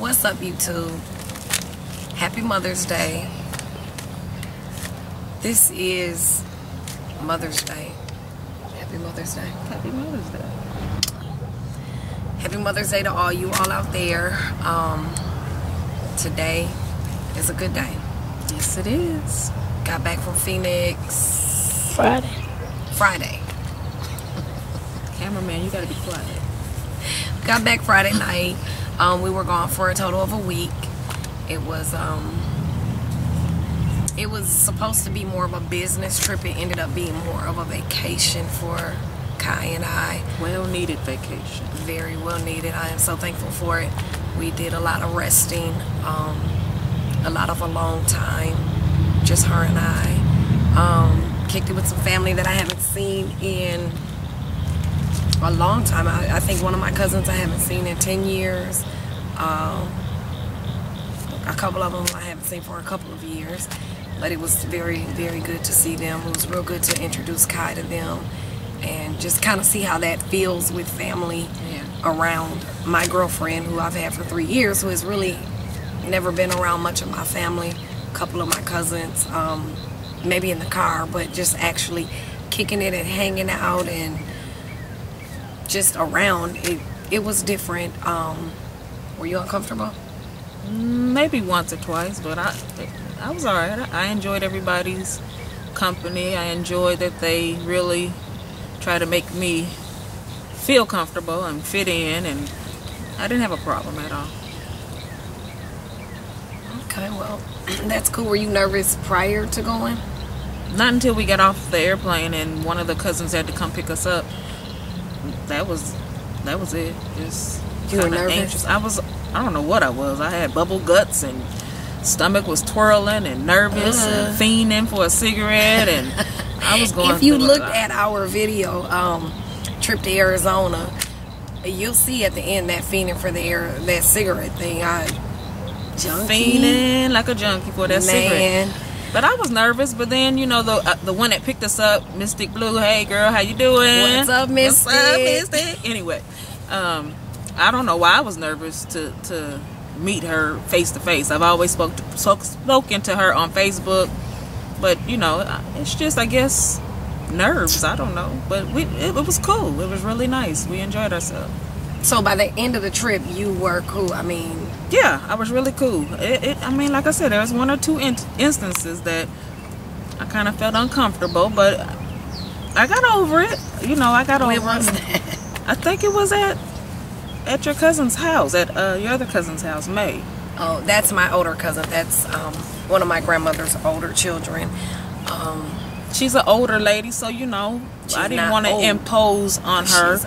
What's up, YouTube? Happy Mother's Day. This is Mother's Day. Happy Mother's Day. Happy Mother's Day. Happy Mother's Day to all you all out there. Today is a good day. Yes, it is. Got back from Phoenix Friday. Cameraman, you gotta be quiet. Got back Friday night. We were gone for a total of a week. It was supposed to be more of a business trip. It ended up being more of a vacation for Kai and I. Well needed vacation. Very well needed. I am so thankful for it. We did a lot of resting, a lot of alone time, just her and I. Kicked it with some family that I haven't seen in a long time. I think one of my cousins I haven't seen in 10 years. A couple of them I haven't seen for a couple of years. But it was very, very good to see them. It was real good to introduce Kai to them and just kind of see how that feels with family around my girlfriend, who I've had for 3 years, who has really never been around much of my family. A couple of my cousins, maybe in the car, but just actually kicking it and hanging out and just around. It was different. Were you uncomfortable? Maybe once or twice, but I was alright. I enjoyed everybody's company. I enjoyed that they really try to make me feel comfortable and fit in, and I didn't have a problem at all. Okay, well, that's cool. Were you nervous prior to going? Not until we got off the airplane and one of the cousins had to come pick us up. That was it. Just you were nervous? Anxious. I don't know what I was. I had bubble guts and stomach was twirling and nervous and fiending for a cigarette, and I was going. If you looked at our video, trip to Arizona, you'll see at the end that fiending for that cigarette thing. Fiending like a junkie for that cigarette. But I was nervous. But then, you know, the one that picked us up, Mystic Blue. Hey girl, how you doing? What's up, Mystic? What's up, Mystic? Anyway, I don't know why I was nervous to meet her face to face. I've always spoken to her on Facebook, but you know, it's just, I guess, nerves. I don't know, but it was cool. It was really nice. We enjoyed ourselves. So by the end of the trip, you were cool. I mean, yeah, I was really cool. I mean, like I said, there was one or two instances that I kind of felt uncomfortable, but I got over it. You know, I got over it. When was that? I think it was at your cousin's house, at your other cousin's house, May. Oh, that's my older cousin. That's one of my grandmother's older children. She's an older lady, so you know, I didn't want to impose on her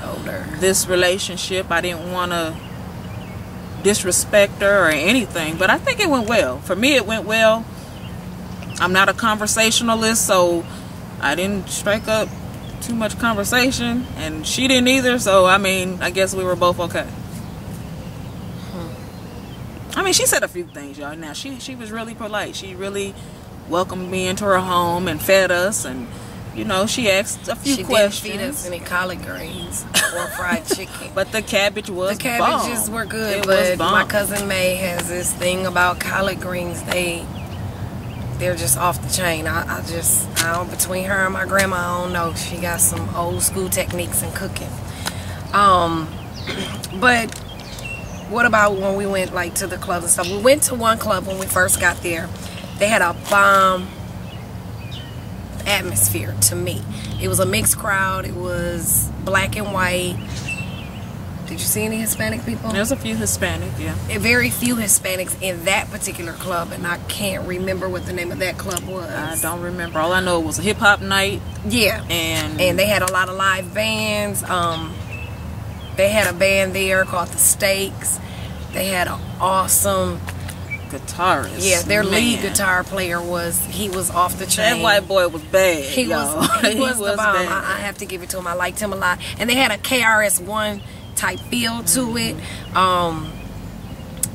this relationship. I didn't want to disrespect her or anything, but I think it went well. For me, it went well. I'm not a conversationalist, so I didn't strike up too much conversation, and she didn't either, so I mean, I guess we were both okay. I mean, she said a few things, y'all. Now, she was really polite. She really welcomed me into her home and fed us, and you know, she asked a few questions. She didn't feed us any collard greens or fried chicken. But the cabbage was The cabbages were good, but my cousin May has this thing about collard greens. They're just off the chain. I don't, between her and my grandma, I don't know. She got some old school techniques in cooking. But what about when we went like to the clubs and stuff? We went to one club when we first got there. They had a bomb atmosphere to me. It was a mixed crowd. It was black and white. Did you see any Hispanic people? There's a few Hispanic, yeah. Very few Hispanics in that particular club, and I can't remember what the name of that club was. I don't remember. All I know, it was a hip-hop night. Yeah. And they had a lot of live bands. They had a band there called The Stakes. They had an awesome guitarist. Yeah, their lead guitar player was off the chain. That white boy was bad. He was the bomb. I have to give it to him. I liked him a lot. And they had a KRS-One type feel to it.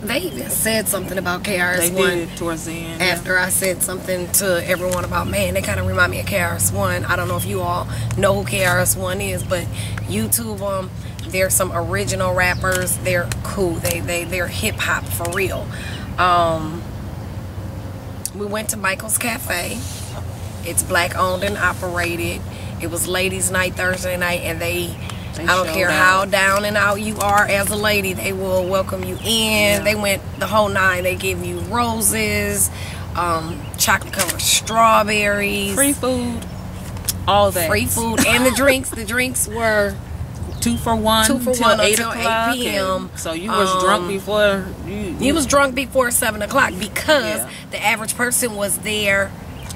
They even said something about KRS-One. They did towards the end. After I said something to everyone about, man, they kind of remind me of KRS-One. I don't know if you all know who KRS-One is, but YouTube them. There's some original rappers. They're cool. They're hip hop for real. We went to Michael's Cafe. It's black owned and operated. It was ladies' night Thursday night, and I don't care how down and out you are as a lady, they will welcome you in. Yeah. They went the whole nine. They give you roses, chocolate covered strawberries, free food, all that. Free food, and the drinks. The drinks were 2 for 1 until 8 8 p.m. So you was drunk before you was drunk before 7 o'clock because the average person was there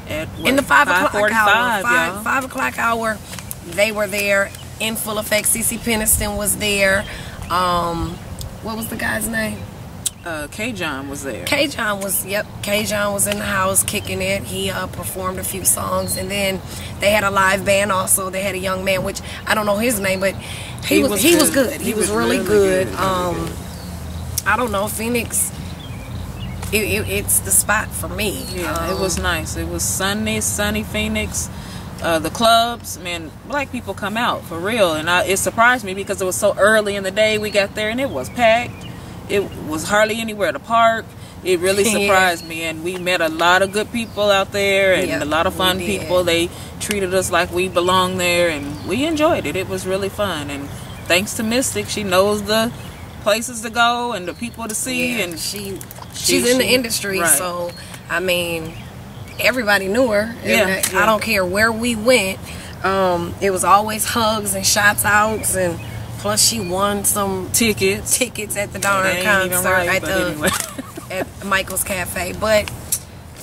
at in the 5 o'clock hour. 5 o'clock hour, they were there in full effect. CeCe Peniston was there. What was the guy's name? K-John was there. K-John was in the house kicking it. He performed a few songs, and then they had a live band also. They had a young man, which I don't know his name, but he was good. He was really good. I don't know, Phoenix. It's the spot for me. Yeah, it was nice. It was sunny Phoenix. The clubs, man, black people come out for real, and it surprised me because it was so early in the day. We got there and it was packed. It was hardly anywhere to park. It really surprised me, and we met a lot of good people out there, and a lot of fun people. They treated us like we belonged there, and we enjoyed it. It was really fun, and thanks to Mystic, she knows the places to go and the people to see, and she's in the industry, right. So I mean, everybody knew her. Yeah. I don't care where we went. It was always hugs and shots outs, and plus she won some tickets at the darn concert at Michael's Cafe. But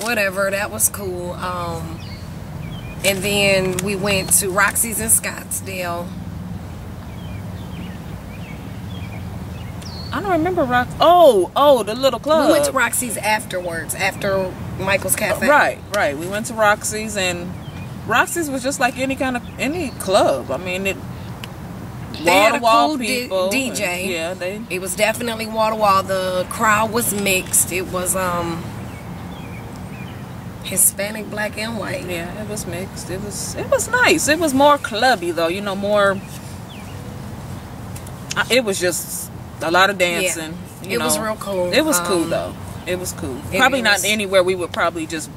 whatever, that was cool. And then we went to Roxy's in Scottsdale. I don't remember Roxy. Oh, the little club. We went to Roxy's afterwards, after Michael's Cafe. Right. We went to Roxy's, and Roxy's was just like any club. I mean, they had a cool people, DJ. It was definitely wall to wall. The crowd was mixed. It was Hispanic, black, and white. Yeah, it was mixed. It was nice. It was more clubby though. More. It was just a lot of dancing. It was real cool. It was cool though. It was cool. Probably not anywhere we would probably just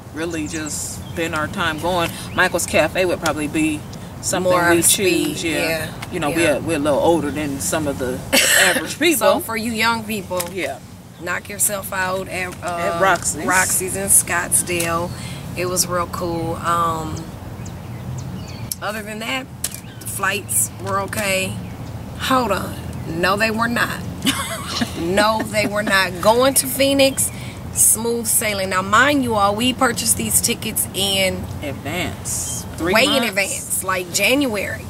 spend our time going. Michael's Cafe would probably be something more we choose. Yeah. We're a little older than some of the average people. So for you young people, knock yourself out at Roxy's in Scottsdale. It was real cool. Other than that, the flights were okay. Hold on. No, they were not. No, they were not. Going to Phoenix, smooth sailing. Now, mind you all, we purchased these tickets in advance. Way in advance, like January.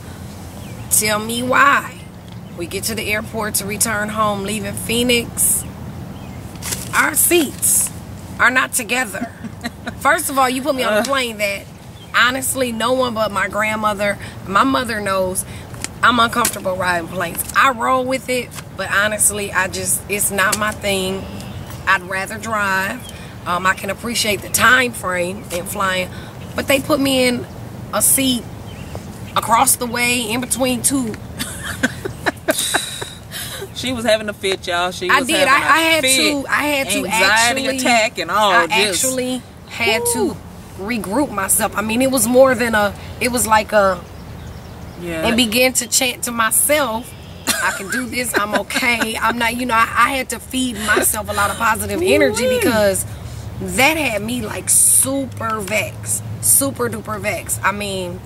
Tell me why. We get to the airport to return home, leaving Phoenix. Our seats are not together. First of all, you put me on a plane that, honestly, no one but my grandmother, my mother knows I'm uncomfortable riding planes. I roll with it, but honestly, it's not my thing. I'd rather drive. I can appreciate the time frame in flying, but they put me in a seat across the way in between two. She was having a fit, y'all. I had to anxiety attack and all. I actually had to regroup myself. I mean, it was more than it was like and began to chant to myself, I can do this, I'm okay, I'm not, I had to feed myself a lot of positive energy because that had me like super vexed, super duper vexed. I mean,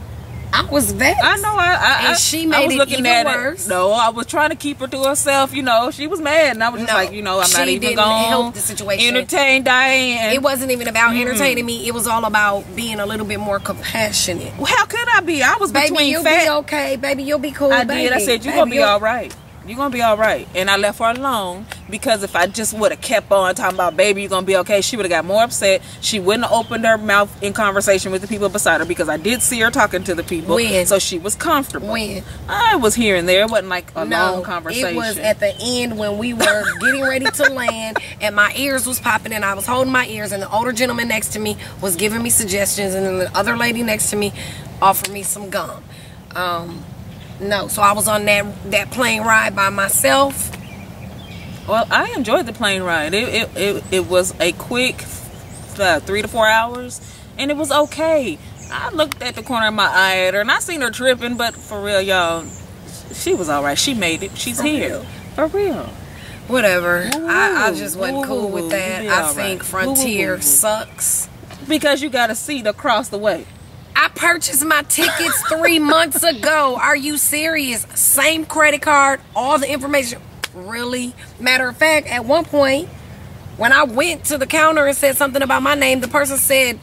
I was vexed. I know. And she made it even worse. No, I was trying to keep her to herself. She was mad, and I was just like, I'm not even going to help the situation. Entertain Diane. It wasn't even about entertaining me. It was all about being a little bit more compassionate. Well, how could I be? I was baby, between you'll be okay. Baby, you'll be cool. I did. I said, you're going to be all right. You're going to be all right. And I left her alone because if I just would have kept on talking about, baby, you're going to be okay, she would have got more upset. She wouldn't have opened her mouth in conversation with the people beside her because I did see her talking to the people. So she was comfortable. I was here and there. It wasn't like a long conversation. It was at the end when we were getting ready to land and my ears was popping and I was holding my ears and the older gentleman next to me was giving me suggestions and then the other lady next to me offered me some gum. No, so I was on that plane ride by myself. Well, I enjoyed the plane ride. It was a quick 3 to 4 hours, and it was okay. I looked at the corner of my eye at her, and I seen her tripping, but for real, y'all, she was all right. She made it. She's here. For real. Whatever. I just wasn't cool with that. I think right. Frontier sucks. Because you got a seat across the way. I purchased my tickets 3 months ago. Are you serious? Same credit card, all the information. Really? Matter of fact, at one point, when I went to the counter and said something about my name, the person said,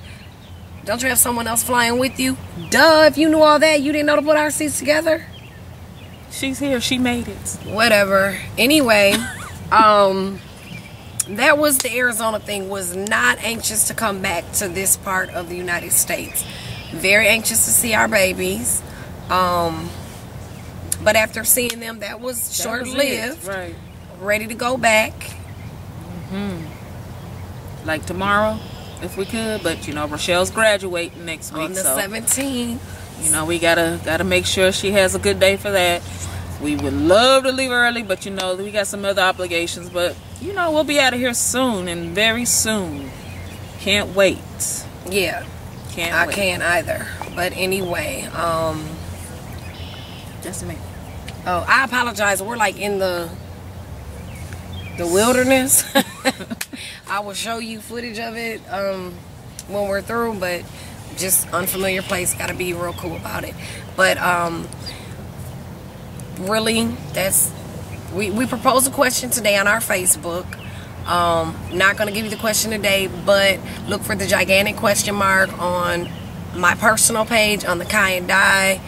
don't you have someone else flying with you? Duh, if you knew all that, you didn't know to put our seats together? She's here. She made it. Whatever. Anyway, that was the Arizona thing. Was not anxious to come back to this part of the United States. Very anxious to see our babies. But after seeing them, that was short-lived. Right. Ready to go back. Like tomorrow, if we could. But, you know, Rochelle's graduating next week. On the 17th. You know, we gotta make sure she has a good day for that. We would love to leave early, but, you know, we got some other obligations. But, you know, we'll be out of here soon, and very soon. Can't wait. Yeah. Can't wait. I can't either. But anyway, Just me. Oh, I apologize. We're like in the wilderness. I will show you footage of it when we're through, but just unfamiliar place. Got to be real cool about it. But really, that's we proposed a question today on our Facebook. Not going to give you the question today, but look for the gigantic question mark on my personal page, on the Kai and Di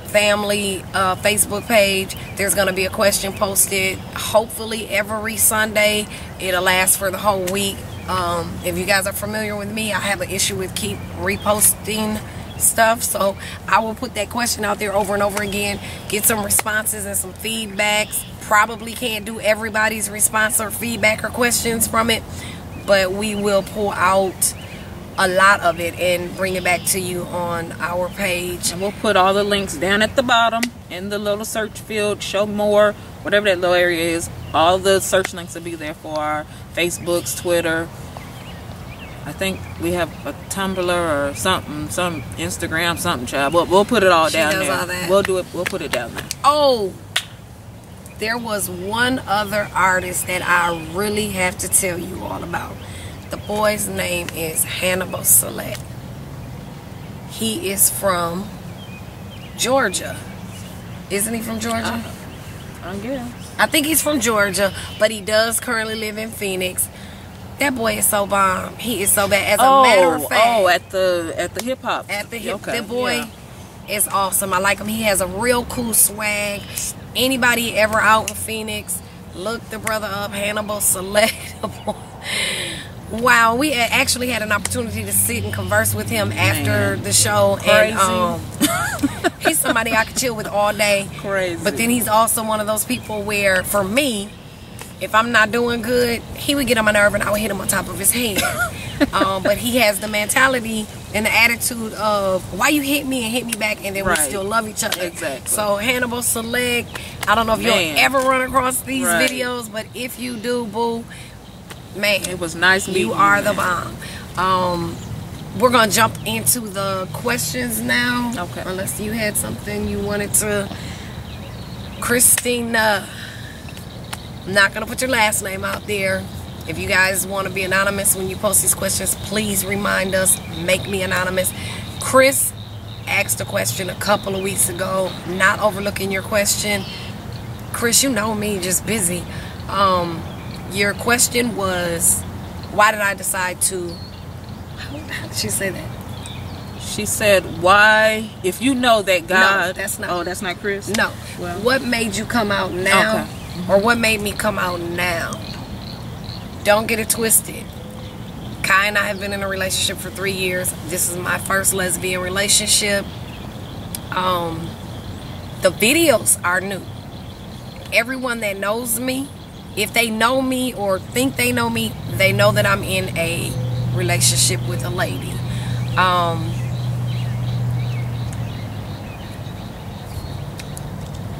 family Facebook page. There's going to be a question posted hopefully every Sunday. It'll last for the whole week. If you guys are familiar with me, I have an issue with keep reposting stuff, so I will put that question out there over and over again, get some responses and some feedbacks. Probably can't do everybody's response or feedback or questions from it, but we will pull out a lot of it and bring it back to you on our page. And we'll put all the links down at the bottom in the little search field, show more, whatever that little area is. All the search links will be there for our Facebooks, Twitter. I think we have a Tumblr or something, some Instagram, something, child. We'll put it all down there. All that. We'll do it. We'll put it down there. Oh, there was one other artist that I really have to tell you all about. The boy's name is Hannibal Select. He is from Georgia. Isn't he from Georgia? I guess. I think he's from Georgia, but he does currently live in Phoenix. That boy is so bomb. He is so bad. As a matter of fact, at the hip hop. At the hip, the boy is awesome. I like him. He has a real cool swag. Anybody ever out in Phoenix, look the brother up, Hannibal Select. Wow, we actually had an opportunity to sit and converse with him after the show. Crazy. And he's somebody I could chill with all day. Crazy. But then he's also one of those people where, for me, if I'm not doing good, he would get on my nerve and I would hit him on top of his head. But he has the mentality and the attitude of, why you hit me and hit me back, and then we still love each other. Exactly. So Hannibal Select, I don't know if you'll ever run across these videos, but if you do, boo, man, it was nice meeting you. You are the bomb. We're going to jump into the questions now. Okay. Unless you had something you wanted to. Christina. I'm not going to put your last name out there. If you guys want to be anonymous when you post these questions, please remind us. Make me anonymous. Chris asked a question a couple of weeks ago. Not overlooking your question. Chris, you know me, just busy. Your question was, why did I decide to... How did she say that? She said, why, if you know that God... No, that's not. Oh, that's not Chris? No. Well, what made you come out now? Okay. Or what made me come out now? Don't get it twisted. Kai and I have been in a relationship for 3 years. This is my first lesbian relationship. The videos are new. Everyone that knows me, if they know me or think they know me, they know that I'm in a relationship with a lady.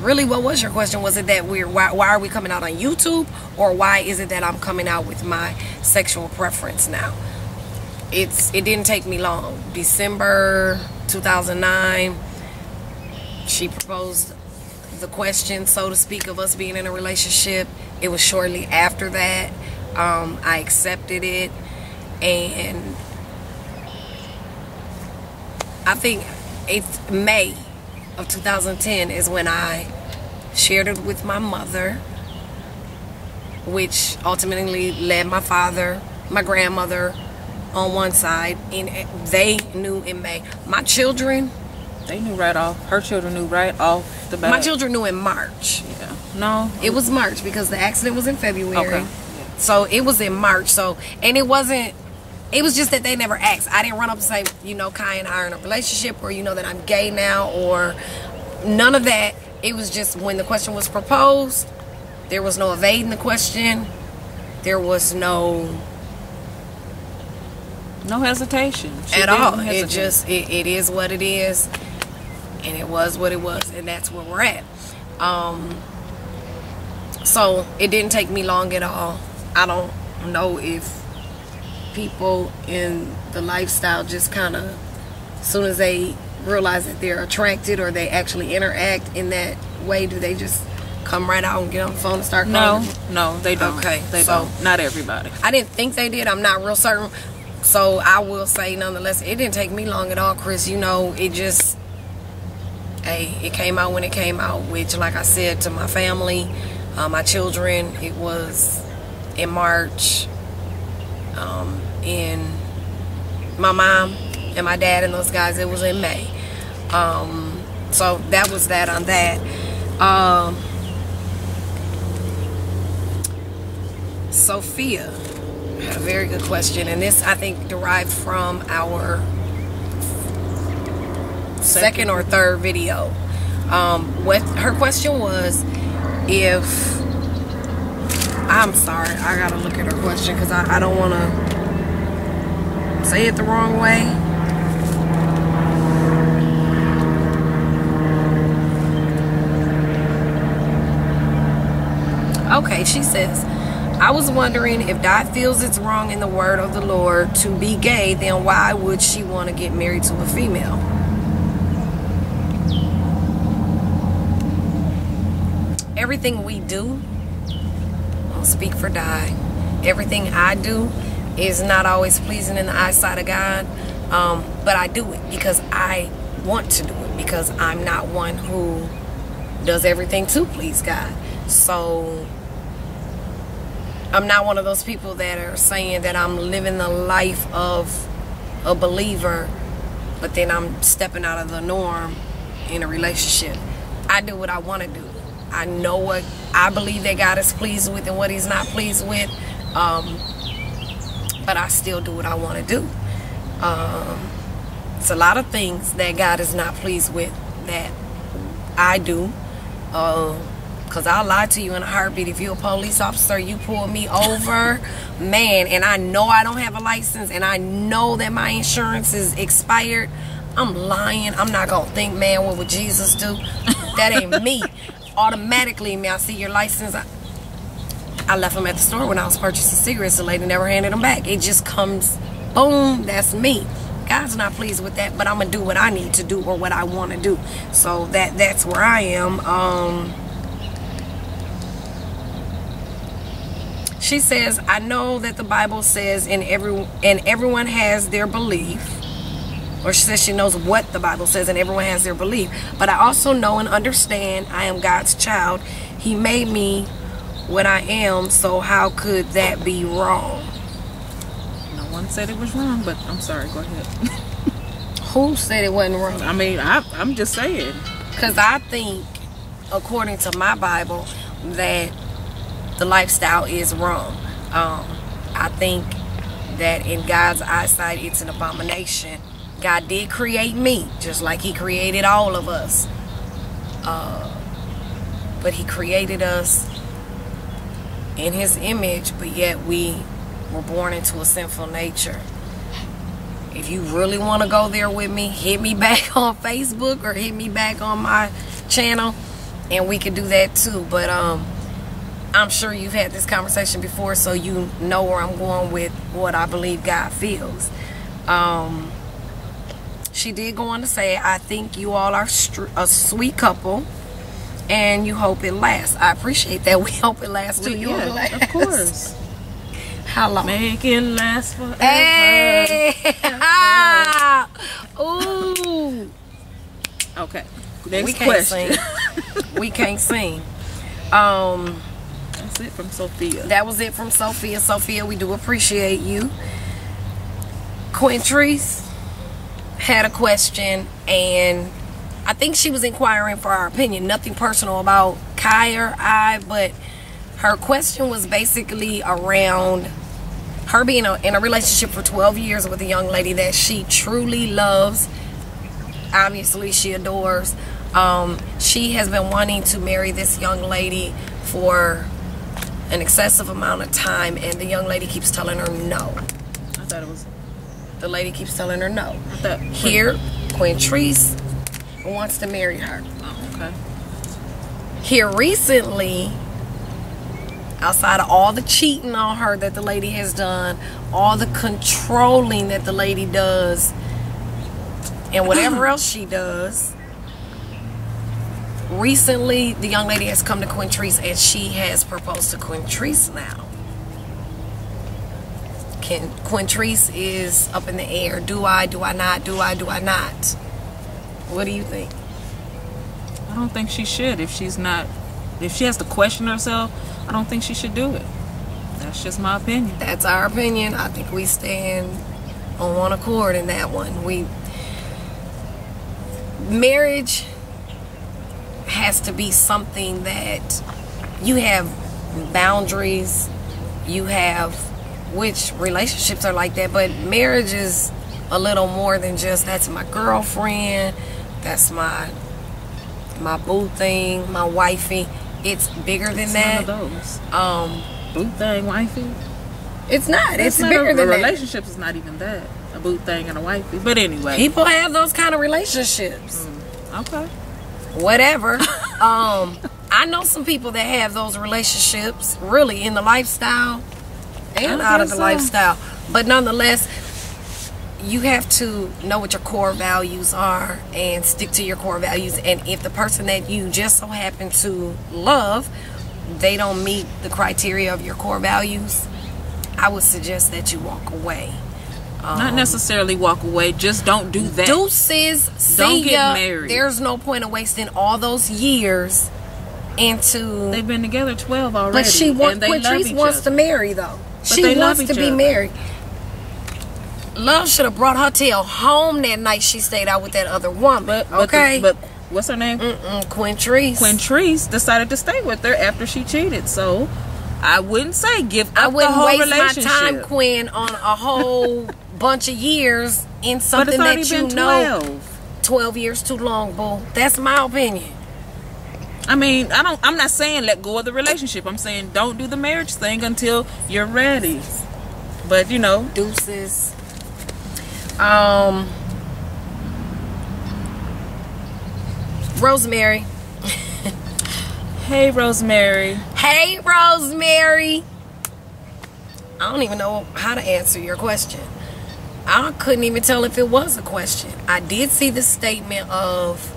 really, what was your question? Was it that why are we coming out on YouTube, or why is it that I'm coming out with my sexual preference now? It didn't take me long. December 2009, she proposed the question, so to speak, of us being in a relationship. It was shortly after that I accepted it, and I think it's May of 2010 is when I shared it with my mother, which ultimately led my father, my grandmother on one side, and they knew in May. My children, they knew right off. Her children knew right off the bat. My children knew in March. Yeah. No. It was March because the accident was in February. Okay. Yeah. So it was in March. So, and it was just that they never asked. I didn't run up and say, Kai and I are in a relationship, or that I'm gay now, or none of that. It was just when the question was proposed, there was no evading the question. There was no hesitation at all. It just it is what it is, and it was what it was, and that's where we're at. So it didn't take me long at all. I don't know if people in the lifestyle just kind of, as soon as they realize that they're attracted or they actually interact in that way, do they just come right out and get on the phone and start calling? No, they don't. Okay, they don't. Not everybody. I didn't think they did. I'm not real certain. So I will say, nonetheless, it didn't take me long at all, Chris. It just, it came out when it came out, which, like I said, to my family, my children, it was in March. In my mom and my dad and those guys, it was in May. So that was that on that. Sophia had a very good question, and this, I think, derived from our second or third video. What her question was, I'm sorry, I gotta look at her question because I don't want to say it the wrong way. Okay, she says, I was wondering, if Dot feels it's wrong in the word of the Lord to be gay, then why would she want to get married to a female? Everything we do, I'll speak for Dot, everything I do is not always pleasing in the eyesight of God, but I do it because I want to do it, because I'm not one who does everything to please God. So I'm not one of those people that are saying that I'm living the life of a believer, but then I'm stepping out of the norm in a relationship. I do what I want to do. I know what I believe that God is pleased with and what he's not pleased with, but I still do what I want to do. It's a lot of things that God is not pleased with that I do, because I'll lie to you in a heartbeat. If you're a police officer, you pull me over, man, and I know I don't have a license, and I know that my insurance is expired, I'm lying. I'm not gonna think, man, what would Jesus do? That ain't me. Automatically, man, I see your license. I left them at the store when I was purchasing cigarettes. The lady never handed them back. It just comes, boom, that's me. God's not pleased with that, but I'm gonna do what I need to do or what I want to do. So that's where I am. She says, I know that the Bible says and everyone has their belief. Or she says she knows what the Bible says and everyone has their belief. But I also know and understand I am God's child. He made me what I am, so how could that be wrong? No one said it was wrong, but I'm sorry, go ahead. Who said it wasn't wrong? I mean, I'm just saying. Because I think, according to my Bible, that the lifestyle is wrong. I think that in God's eyesight, it's an abomination. God did create me, just like he created all of us. But he created us in his image, but yet we were born into a sinful nature. If you really want to go there with me, hit me back on Facebook or hit me back on my channel and we could do that too. But I'm sure you've had this conversation before, so you know where I'm going with what I believe God feels. She did go on to say, I think you all are a sweet couple, and you hope it lasts. I appreciate that. We hope it lasts too. You hope it lasts? Of course. How long? Make it last forever. Hey! Ooh. Okay. Next We can't question. sing. We can't sing. That's it from Sophia. That was it from Sophia. Sophia, we do appreciate you. Quinns had a question, and I think she was inquiring for our opinion. Nothing personal about Kai or I, but her question was basically around her being in a relationship for 12 years with a young lady that she truly loves. Obviously, she adores. She has been wanting to marry this young lady for an excessive amount of time, and the young lady keeps telling her no. I thought it was... The lady keeps telling her no. I thought... Here, Quinns wants to marry her. Oh, okay. Here recently, outside of all the cheating on her that the lady has done, all the controlling that the lady does, and whatever else she does, recently the young lady has come to Quinns and she has proposed to Quinns now. Quinns is up in the air. Do I not? Do I not? What do you think? I don't think she should. If she has to question herself, I don't think she should do it. That's just my opinion. That's our opinion. I think we stand on one accord in that one. Marriage has to be something that you have boundaries, you have, which relationships are like that, but marriage is a little more than just, that's my girlfriend, that's my boo thing, my wifey. It's bigger than that. One of those. Boo thing, wifey. It's not. It's not bigger than that. A relationship is not even that. A boo thing and a wifey. But anyway. People have those kind of relationships. Okay. Whatever. I know some people that have those relationships really in the lifestyle and out of the lifestyle. But nonetheless, you have to know what your core values are and stick to your core values. And if the person that you just so happen to love, they don't meet the criteria of your core values, I would suggest that you walk away. Not necessarily walk away, just don't do that. Deuces, don't see get ya. married. There's no point of wasting all those years into... They've been together 12 already. But Quinns wants to marry though. She wants to be married. Love should have brought her tail home that night she stayed out with that other woman. But what's her name? Quinns. Quinns decided to stay with her after she cheated. So I wouldn't say give up the whole relationship. I wouldn't waste my time, Quinn, on a whole bunch of years in something that you know. 12 years too long, boo. That's my opinion. I mean, I'm not saying let go of the relationship. I'm saying don't do the marriage thing until you're ready. But you know, deuces. Rosemary. Hey, Rosemary. Hey, Rosemary. I don't even know how to answer your question. I couldn't even tell if it was a question. I did see the statement of,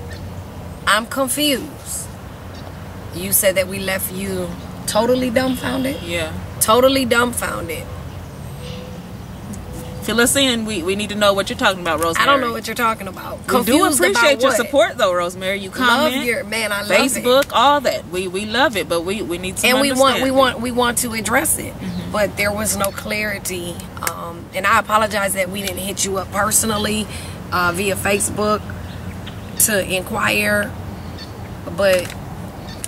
I'm confused. You said that we left you totally dumbfounded? Yeah. Totally dumbfounded. Fill us in. We need to know what you're talking about, Rosemary. I don't know what you're talking about. We do appreciate your support, though, Rosemary. You comment, love your man. I love Facebook, it. all that. We love it, but we need some. And understanding. we want to address it, but there was no clarity. And I apologize that we didn't hit you up personally via Facebook to inquire. But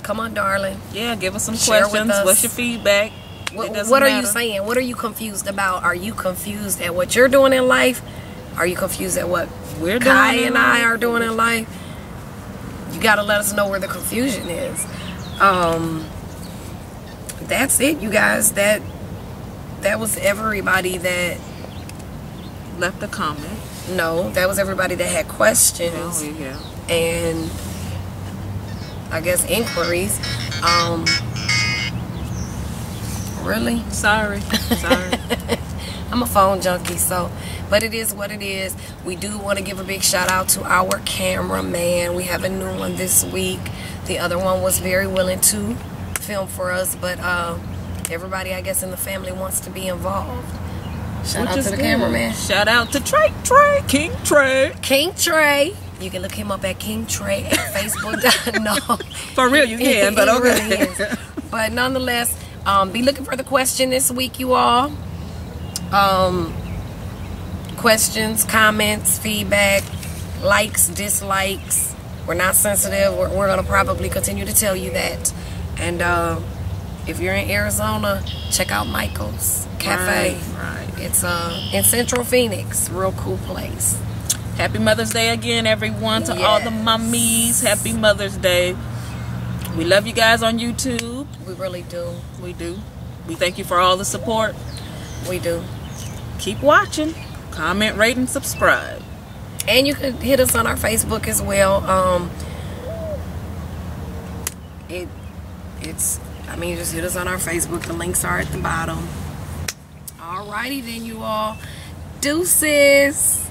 come on, darling. Yeah, give us some Share questions. with us. What's your feedback? What are you saying? What are you confused about? Are you confused at what you're doing in life? Are you confused at what Kai and I are doing in life? You got to let us know where the confusion is. That's it, you guys. That was everybody that left a comment. No, that was everybody that had questions. Oh, yeah. And I guess, inquiries. Really? Sorry. I'm a phone junkie, so, but it is what it is. We do want to give a big shout out to our cameraman. We have a new one this week. The other one was very willing to film for us, but everybody, I guess, in the family wants to be involved. Shout out to the cameraman. Shout out to King Trey. You can look him up at King Trey at Facebook. No, for real you can, but okay. Really is. But nonetheless, be looking for the question this week, you all. Questions, comments, feedback, likes, dislikes. We're not sensitive. We're going to probably continue to tell you that. And if you're in Arizona, check out Michael's Cafe. Right. It's in Central Phoenix. Real cool place. Happy Mother's Day again, everyone. To all the mummies, happy Mother's Day. We love you guys on YouTube. We really do. We do. We thank you for all the support. We do. Keep watching. Comment, rate, and subscribe. And you can hit us on our Facebook as well. Just hit us on our Facebook. The links are at the bottom. Alrighty then, you all. Deuces.